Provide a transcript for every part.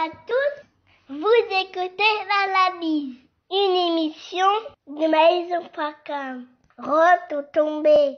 à tous, vous écoutez l'analyse, une émission de Maison Pakam. Rote tombée.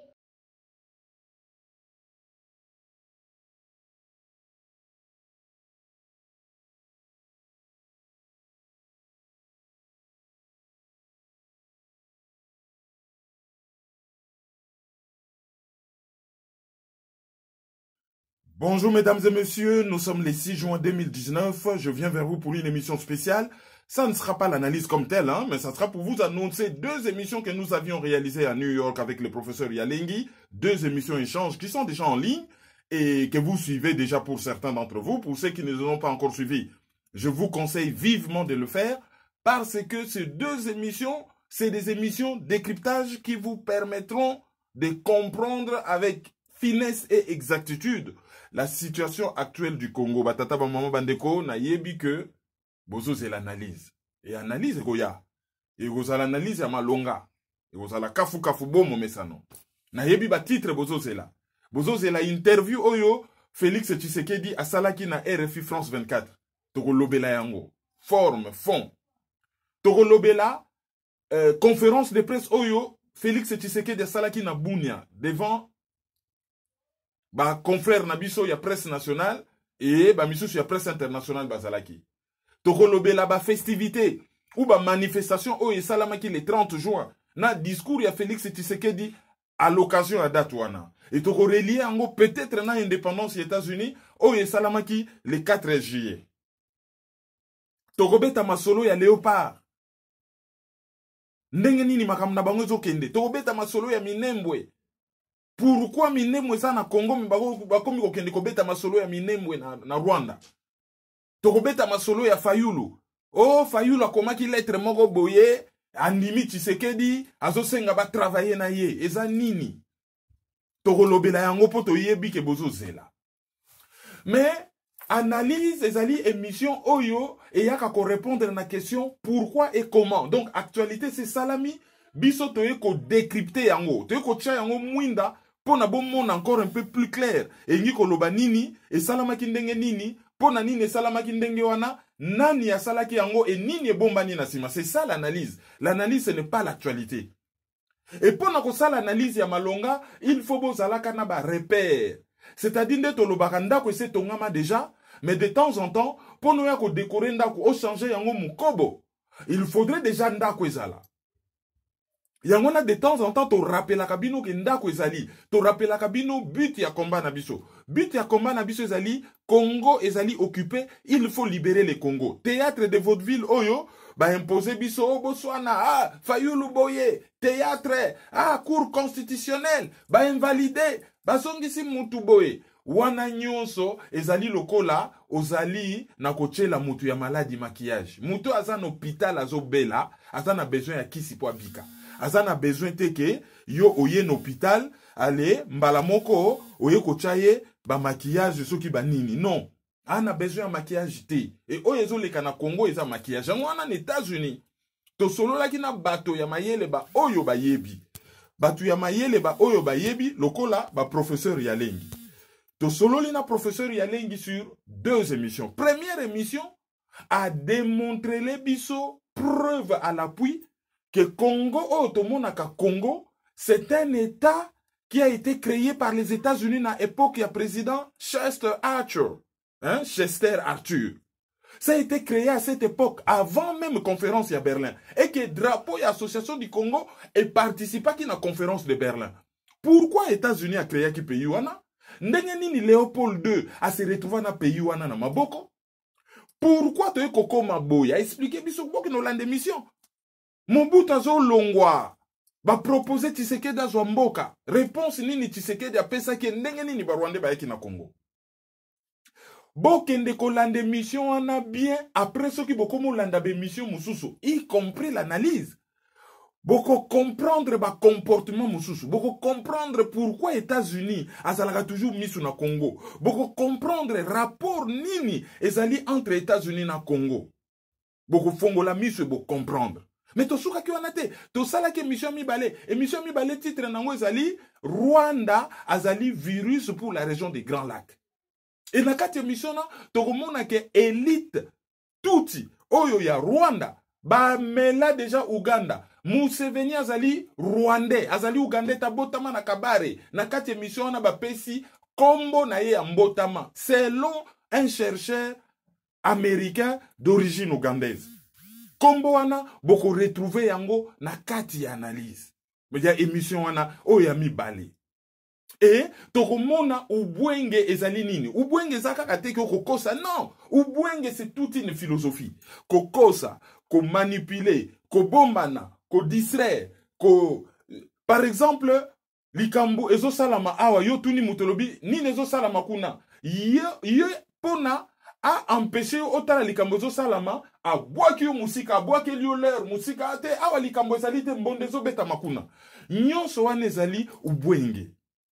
Bonjour mesdames et messieurs, nous sommes le 6 juin 2019, je viens vers vous pour une émission spéciale. Ça ne sera pas l'analyse comme telle, mais ça sera pour vous annoncer deux émissions que nous avions réalisées à New York avec le professeur Yalengi, deux émissions échanges qui sont déjà en ligne et que vous suivez déjà pour certains d'entre vous. Pour ceux qui ne les ont pas encore suivis, je vous conseille vivement de le faire parce que ces deux émissions, c'est des émissions décryptage qui vous permettront de comprendre avec finesse et exactitude la situation actuelle du Congo. Batata Bamama Bandeko na yebi que bozo c'est l'analyse. Et analyse goya. Et goza l'analyse ya malonga. Et goza la kafu bomo mesano. Na yebi ba titre bozo c'est là. Bozo c'est la interview oyo Félix Tshisekedi asalaki na RFI France 24. Toko lobela yango. Forme, fond. Toko lobela conférence de presse oyo Félix Tshisekedi asalaki na Bunia devant ba confrère nabiso ya presse nationale et ba misusu ya presse internationale bazalaki. Toko lobela ba festivité ou ba manifestation oyo esalamaki le 30 juin na discours ya Félix Tshisekedi à l'occasion à date wana. Et toko relier yango peut-être na indépendance des États-Unis oyo esalamaki le 4 juillet. Toko beta masolo ya Léopard. Ndenge nini makambo na bango ezokende. Toko beta masolo ya Minembwe. Pourquoi Minembwe ça na Congo bakomi kokende kobeta masolo ya Minembwe na Rwanda? Tokobeta masolo ya Fayulu. Oh, Fayulu akomaki lettre moko boye, andimi Tshisekedi, azosenga ba travailler na ye. Eza nini? Tokolobela yango po toyebi ke bozo zela. Mais analyse ezali émission oyo et yaka ko répondre na question pourquoi et comment. Donc actualité c'est salami, biso toye ko décrypter yango. Toye ko tia yango mwinda pona bon monde encore un peu plus clair. Et ngi ko loba nini et salamaki ndenge nini pona nini salamaki ndenge wana nani asalaki yango et nini bombani na sima. C'est ça l'analyse. L'analyse ce n'est pas l'actualité. Et pona ko sala l'analyse ya malonga, il faut bozalaka na ba repère. C'est-à-dire ndeto lobaka ndako ese tongama déjà, mais de temps en temps pono ya ko décorer ndako o changer yango mukobo. Il faudrait déjà ndako ezala. Yango na de temps en temps to rappela kabino ke ndako ezali, to rappela kabino but ya combat na biso. But ya combat na biso ezali Congo ezali occupé, il faut libérer le Congo. Théâtre de vaudeville oyo ba imposer biso o Botswana, Fayulu boye, théâtre, cour constitutionnelle, ba invalider, ba songisi mutu boye. Wana nyonso ezali lokola ozali na kochela mutu ya maladi maquillage. Mutu azan hôpital azobela, azana besoin ya kisi po abika. Azana besoin teke yo oye n'hôpital ale mbala moko oye kochaye ba maquillage soki ba nini. Non, ana besoin ya maquillage te. Et oye zo leka na Congo eza maquillage. Yango wana na États-Unis. To solo laki na bato ya mayele ba oyo ba yebi. Bato ya mayele ba oyo ba yebi lokola ba professeur Yalengi. To solo li na professeur Yalengi sur deux émissions. Première émission a démontré les biso preuve à l'appui que Congo, Congo, c'est un État qui a été créé par les États-Unis à l'époque du président Chester Arthur. Chester Arthur. Ça a été créé à cette époque, avant même la conférence à Berlin. Et que le drapeau et l'association du Congo est participé à la conférence de Berlin. Pourquoi les États-Unis a créé ce pays? Ndengenini Léopold II a se retrouvé dans le pays na maboko? Pourquoi tu es Koko Maboy a expliqué bisoko que nous l'avons d'émission? Mobutu azo longwa ba proposer Tshisekedi azwa mboka. Réponse nini Tshisekedi a pesa ke ndenge nini ba Rwanda ba yaki na Congo. Bokende ko lande mission wana bien après ce qui boko mo landa be mission mususu, y compris l'analyse. Boko comprendre ba comportement mususu, boko comprendre pourquoi États-Unis azalaka toujours misu na Congo. Boko comprendre rapport nini ezali entre États-Unis na Congo. Boko fongola misu boko comprendre. Mais to souka ki wana te, to sala ke émission mibale, émission mibale titre nango ezali Rwanda azali virus pour la région des Grands Lacs. Et na kati émission na to komona ke élite tuti oyo ya Rwanda bamela deja Uganda. Museveni azali Rwandais, azali Ugandais tabotama na kabare na kati émission na bapesi kombo na ye ya mbotama selon un chercheur américain d'origine ougandaise. Kombo wana boko retrouver yango na kati ya analyse. Media émission wana oya mibale. Et tokomona ubwenge ezali nini? Ubwenge zaka kateke kokosa non. Ubwenge c'est toute une philosophie. Kokosa, ko manipuler, ko bombana, ko distraire, ko par exemple likambo ezo salama awa yo tuni mutolobi ni nezo salama kuna. Ye pona a empêché otala likambo ezo salama a boaki yo musika, a boaki yo leur musika te awa likambo ezali te mbonde ezo beta makuna. Nyonso wana ezali ubwenge.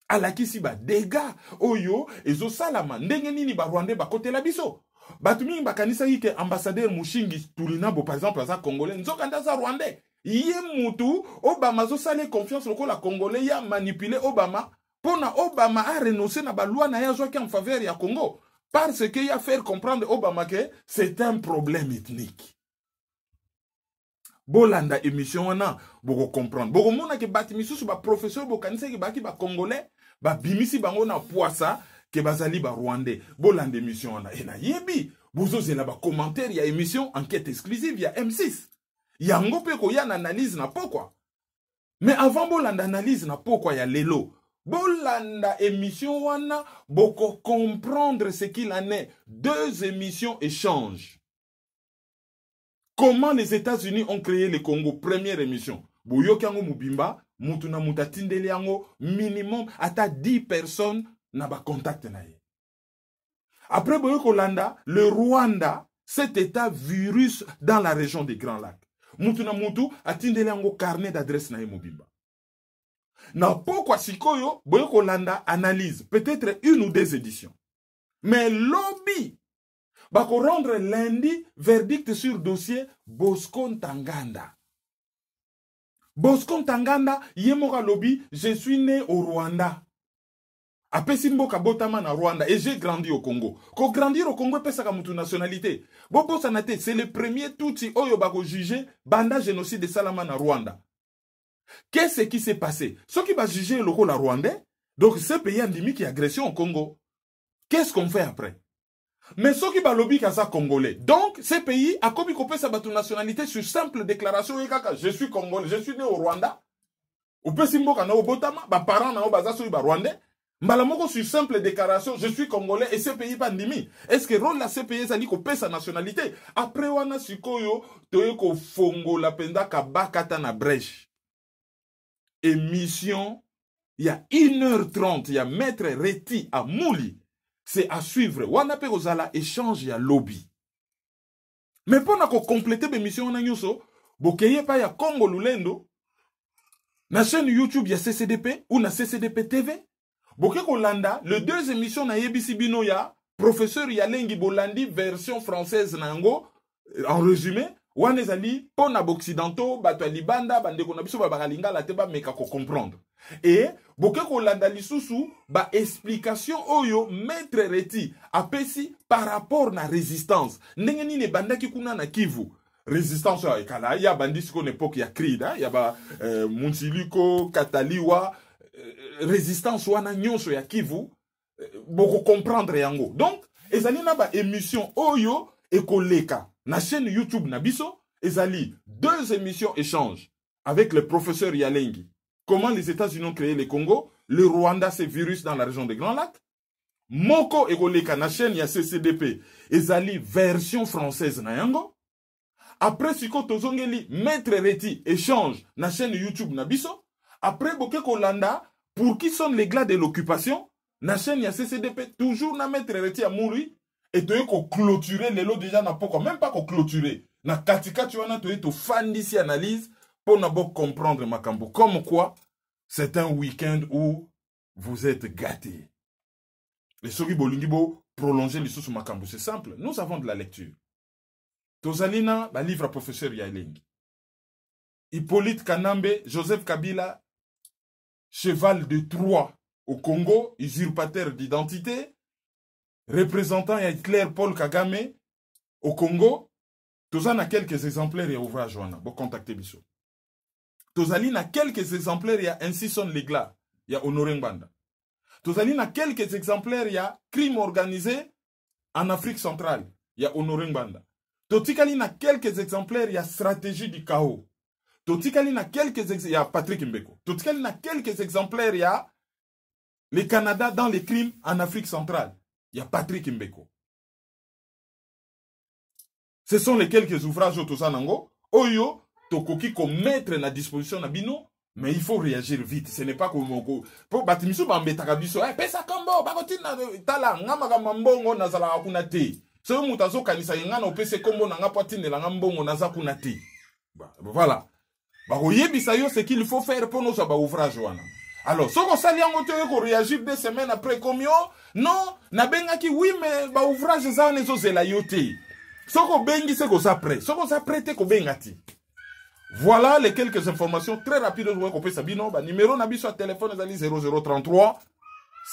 Alakisi ba dega oyo ezo salama ndenge nini ba Rwandais ba kotela biso. Batu mingi bakanisa yike ambassadeur Mushingi Tulinabo par exemple aza congolais nzokanda za Rwandais. Ye mutu Obama zo sale confiance lokola congolais ya manipuler Obama pona Obama a renoncé na ba loi na ya zoaki en faveur ya Congo parce que ya faire comprendre Obama que c'est un problème ethnique. Bolanda émission wana boko comprendre. Boko mona ke bati misusu ba professeur bokanisa ke baki ba congolais ba bimisi bango na poisa ke bazali ba Rwandais. Bolanda émission wana ena yebi bozo zela ba commentaire ya émission enquête exclusive ya M6. Yango pe ko ya na analyse na pokwa. Mais avant bolanda analyse na pokwa ya lelo. Bolanda émission wana boko comprendre ce qu'il en est. Deux émissions échangent. Comment les États-Unis ont créé le Congo? Première émission. Boyokango Mubimba, Mutuna Mutatindele yango, minimum ata 10 personnes n'a pas contact naye. Après Boyokolanda, le Rwanda, cet état virus dans la région des Grands Lacs. Mutuna Mutu atindele yango carnet d'adresse naye Mubimba. Na pourquoi sikoyo Boyokolanda analyse peut-être une ou deux éditions. Mais lobby bako rendre lundi verdict sur dossier Bosco Ntaganda. Bosco Ntaganda, yemoka lobby, je suis né au Rwanda. Apesi mboka botama na Rwanda et j'ai grandi au Congo. Ko grandir au Congo pesaka mutu nationalité. Bobo sanate, c'est le premier touti oyo bako jugé banda génocide de Salama na Rwanda. Qu'est-ce qui s'est passé? Ce qui va juger le rôle rwandais, donc ce pays endémique qui agression au Congo. Qu'est-ce qu'on fait après? Mais ce qui va lobby kaza congolais. Donc, ces pays a commis coupé sa nationalité sur simple déclaration. Je suis congolais, je suis né au Rwanda. Ou peut simboka na obotama, ba parents na obaza sur ba rwandais. Mbalamoko sur simple déclaration, je suis congolais et ces pays pandémie. Est-ce que rôle la ces pays zali coupé sa nationalité? Après wana sikoyo, toyeko fongo la penda kabakata na brèche. Émission, il y a 1h30, il y a Maître Reti à Mouli. C'est à suivre. Wana pe kozala échange ya lobby. Mais pour na ko compléter l'émission na nyoso, bokeye pa ya Congo Lulendo na chaîne YouTube ya CCDP ou na CCDP TV. Boke kolanda le deux émissions na yebisi bino ya professeur Yalengi Bolandi version française na yango en résumé. Wana ezali pona boccidentaux bato ya libanda bandeko na biso ba bakalinga la te ba meka ko comprendre. Et boke kolanda lisusu ba explication oyo Maître Reti apesi par rapport na résistance. Ndenge nini bandaki kuna na Kivu. Résistance ya ekala ya bandisi ko époque ya Krida ya ba Munsiliko Kataliwa résistance wana nyonso ya Kivu boko comprendre yango. Donc ezali na ba émission oyo ekoleka na chaîne YouTube na biso ezali deux émissions échanges avec le professeur Yalengi. Comment les États-Unis ont créé le Congo, le Rwanda, ce virus dans la région des Grands Lacs. Moko ekoleka na chaîne ya CCDP ezali version française na yango. Après siko tozongeli Maître Reti échange na chaîne YouTube na biso. Après boke kolanda pour qui sont les glas de l'occupation na chaîne ya CCDP toujours na Maître Reti à Mouri. Et tu ko clôturer les lots déjà n'a pas même pas ko clôturer. Na katika tu wana to fan d'ici analyse pour na bo comprendre makambo. Comme quoi c'est un week-end où vous êtes gâtés. Les soki bolingibo prolonger les sous makambo, c'est simple. Nous avons de la lecture. Tozalina ba livre à professeur Yalengi. Hippolyte Kanambe, Joseph Kabila, cheval de Troie au Congo, usurpateur d'identité. Représentant Hitler Paul Kagame au Congo, Tozana quelques exemplaires ya ouvrage wana, bo contacter biso. Tozali na quelques exemplaires ya Ainsi sonne l'Éclat, ya Honoré Ngbanda. Tozali na quelques exemplaires ya Crime organisé en Afrique centrale, ya Honoré Ngbanda. Totikali na quelques exemplaires ya Stratégie du chaos. Totikali na quelques exemplaires ya Patrick Mbeko. Totikali na quelques exemplaires ya Le Canada dans les crimes en Afrique centrale, ya Patrick Mbeko. Ce sont les quelques ouvrages autosanango. Oyo, tokoki ko mettre na disposition na bino, mais il faut réagir vite. Ce n'est pas comme pour batimiso bambetaka biso. Eh pesa kambo, bakoti na tala ngama mbongo nazala kuna te. So mutazo kanisa ngana opese kombo na ngapati ne la mbongo naza kuna te. Voilà. Bako yebisa yo ce qu'il faut faire pour nos ouvrage wana. Alors, si on sali yango te ko réagir 2 semaines après comme yo, non, na bengaki oui mais ba ouvrage za nezo zela yote. Soko bengi se ko sa prêt. Soko sa prêté ko bengati. Voilà les quelques informations très rapides qu'on peut sabino. Ba numéro na biso à téléphone ezali 0033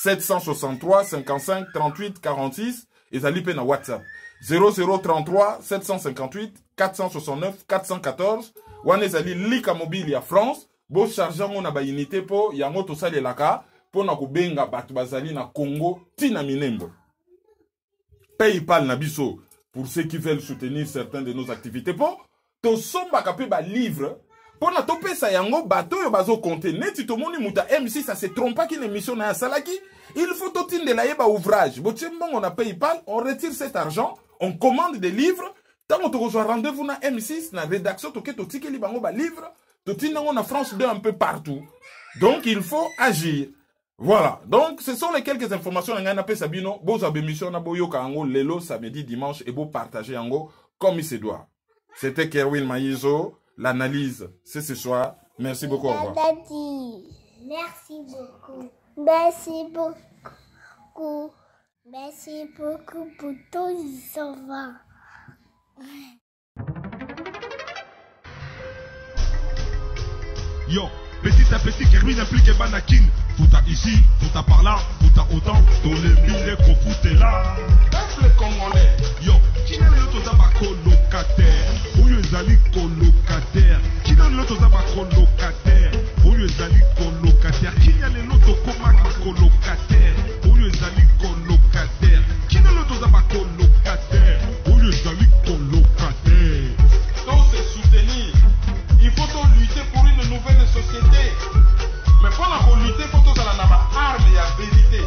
763 55 38 46 ezali pe na WhatsApp 0033 758 469 414 wana ezali lika mobile ya France. Bo chargeant on a ba unité po yango to salelaka po na ko benga batu bazali na Congo tina minembo. PayPal na biso pour ceux qui veulent soutenir certaines de nos activités. Po to somba kapé ba livre po na to pesa yango bato yo bazo compter neti to moni muta MC ça se trompe pas qu'une émission na salaki. Il faut to tinde la yeba ouvrage. Bo tchembon on a PayPal, on retire cet argent, on commande des livres. Tant on te reçoit rendez-vous na M6 na rédaction to ke to tikeli bango ba livre. On a France 2 un peu partout. Donc, il faut agir. Voilà. Donc, ce sont les quelques informations. On a appelé Sabino. Beaux abémissions, na boyo kango, lelo, samedi, dimanche, et beau partager yango comme il se doit. C'était Kerwin Maïzo. L'analyse, c'est ce soir. Merci beaucoup. Au revoir. Merci beaucoup. Merci beaucoup. Merci beaucoup pour tout ça. Yo, petit à petit, Kerwin implique Banakin. Tout à ici, tout à par là, tout à autant. Tous les mille qu'on fout là. Peuple congolais. Yo, qui n'a le toza ba colocataire? Où les ali colocataire? Qui n'a le toza ba colocataire? Où les ali colocataire? Qui n'a le loto comme colocataire? Où les ali colocataire? Qui n'a le toza ba colocataire? Où les ali colocataire? Donc, c'est soutenir. Il faut lutter pour une nouvelle société. Mais pour la lutter, il faut que ça ait arme, il y a vérité,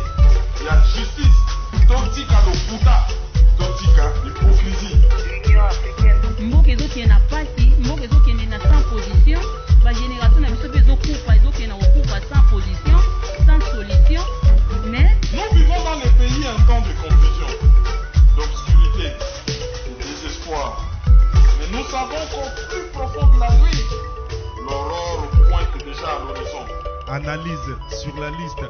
il y a justice. Totika lokuta, totika l'hypocrisie. Mboka ezoki na pasi, mboka ezoki na sans position, ba génération na biso bezo kufa ezoki na okufa sans position, sans solution. Mais nous vivons dans les pays un temps de confusion, d'obscurité, de désespoir. Mais nous savons qu'au plus profond de la nuit, l'aurore pointe déjà à l'horizon. Analyse sur la liste.